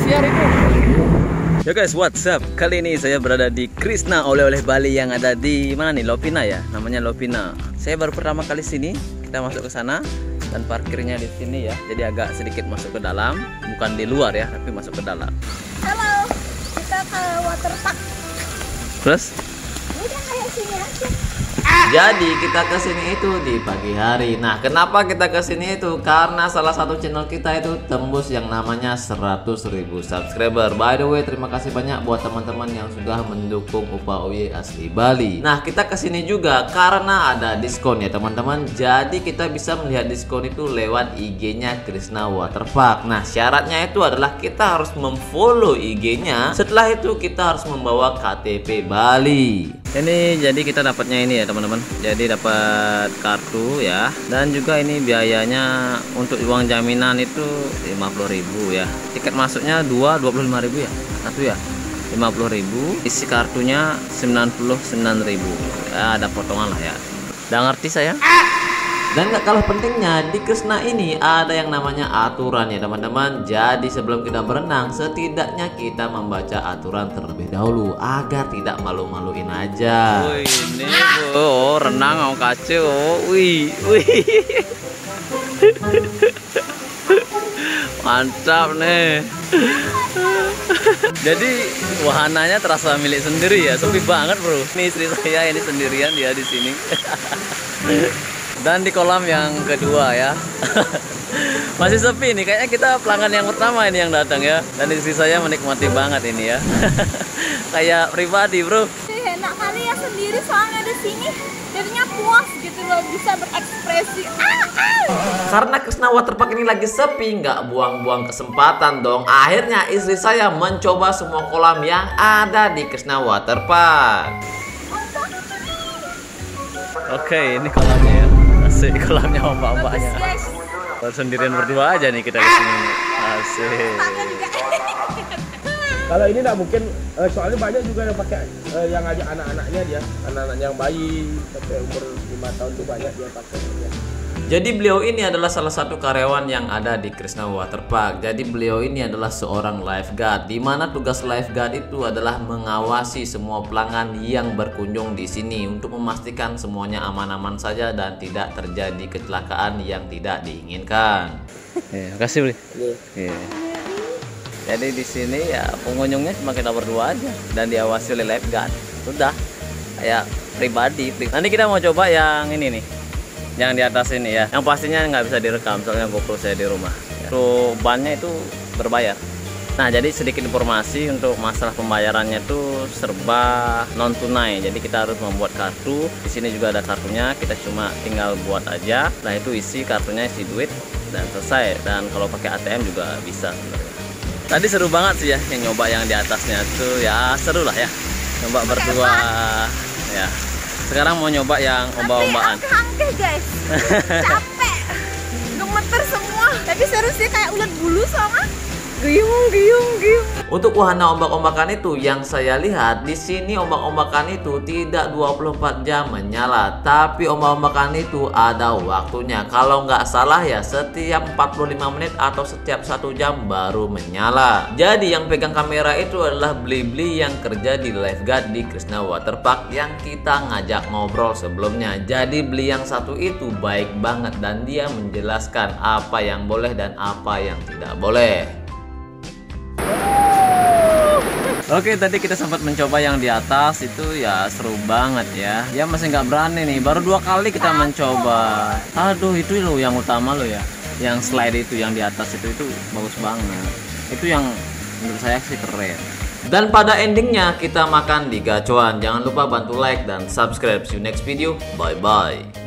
siar itu. Yo guys, what's up? Kali ini saya berada di Krishna oleh-oleh Bali yang ada di mana nih? Lovina ya, namanya Lovina. Saya baru pertama kali sini. Kita masuk ke sana dan parkirnya di sini ya. Jadi agak sedikit masuk ke dalam, bukan di luar ya, tapi masuk ke dalam. Halo, kita ke waterpark. Terus? Udah kayak sini aja. Jadi kita kesini itu di pagi hari. Nah, kenapa kita kesini itu? Karena salah satu channel kita itu tembus yang namanya 100.000 subscriber. By the way, terima kasih banyak buat teman-teman yang sudah mendukung Upa Uye asli Bali. Nah, kita kesini juga karena ada diskon ya teman-teman. Jadi kita bisa melihat diskon itu lewat IG-nya Krishna Waterpark. Nah, syaratnya itu adalah kita harus memfollow IG-nya. Setelah itu kita harus membawa KTP Bali. Ini jadi kita dapatnya ini ya teman-teman. Jadi dapat kartu ya. Dan juga ini biayanya untuk uang jaminan itu 50.000 ya. Tiket masuknya 25.000 ya. Satu ya. 50.000. Isi kartunya 99.000. Ya ada potongan lah ya. Udah ngerti saya? Dan gak kalah pentingnya di Krishna ini ada yang namanya aturan ya teman-teman. Jadi sebelum kita berenang setidaknya kita membaca aturan terlebih dahulu agar tidak malu-maluin aja. Wih, ini oh, renang mau kacau. Wih. Mantap nih. Jadi wahananya terasa milik sendiri ya. Sepi banget bro. Ini istri saya ini sendirian dia di sini. Dan di kolam yang kedua ya. Masih sepi nih, kayaknya kita pelanggan yang pertama ini yang datang ya. Dan istri saya menikmati banget ini ya. Kayak pribadi bro. Enak kali ya sendiri soalnya di sini. Jadinya puas gitu loh, bisa berekspresi. Karena Krishna Waterpark ini lagi sepi, nggak buang-buang kesempatan dong. Akhirnya istri saya mencoba semua kolam yang ada di Krishna Waterpark. Oke, ini kolamnya ya. Asik, kolamnya ombak-ombaknya. Sendirian berdua aja nih kita di sini. Asik. Kalau ini nggak mungkin, soalnya banyak juga yang pakai yang ngajak anak-anaknya dia, anak-anak yang bayi sampai umur 5 tahun tuh banyak dia pakai. Ya. Jadi beliau ini adalah salah satu karyawan yang ada di Krishna Waterpark. Jadi beliau ini adalah seorang lifeguard, di mana tugas lifeguard itu adalah mengawasi semua pelanggan yang berkunjung di sini untuk memastikan semuanya aman-aman saja dan tidak terjadi kecelakaan yang tidak diinginkan. Makasih beli. Jadi di sini ya pengunjungnya cuma kita berdua aja dan diawasi oleh lifeguard. Sudah kayak pribadi. Nanti kita mau coba yang ini nih. Yang di atas ini ya, yang pastinya nggak bisa direkam soalnya GoPro saya di rumah. Untuk bannya itu berbayar. Nah, jadi sedikit informasi untuk masalah pembayarannya itu serba non tunai. Jadi kita harus membuat kartu. Di sini juga ada kartunya. Kita cuma tinggal buat aja. Nah, itu isi kartunya, isi duit dan selesai. Dan kalau pakai ATM juga bisa sebenarnya. Tadi seru banget sih ya yang nyoba yang di atasnya tuh ya, seru lah ya. Nyoba berdua ya. Sekarang mau nyoba yang ombak-ombakan. Angke guys, capek, gemeter semua. Tapi seru sih kayak ulat bulu sama giung. Untuk wahana ombak-ombakan itu yang saya lihat di sini ombak-ombakan itu tidak 24 jam menyala, tapi ombak-ombakan itu ada waktunya. Kalau nggak salah ya setiap 45 menit atau setiap 1 jam baru menyala. Jadi yang pegang kamera itu adalah Bli-Bli yang kerja di lifeguard di Krishna Waterpark yang kita ngajak ngobrol sebelumnya. Jadi Bli yang satu itu baik banget dan dia menjelaskan apa yang boleh dan apa yang tidak boleh. Oke, tadi kita sempat mencoba yang di atas itu ya seru banget ya. Ya masih nggak berani nih, baru 2 kali kita mencoba. Aduh, itu lo yang utama lo ya. Yang slide itu yang di atas itu bagus banget. Itu yang menurut saya sih keren. Dan pada endingnya kita makan di gacuan. Jangan lupa bantu like dan subscribe. See you next video. Bye bye.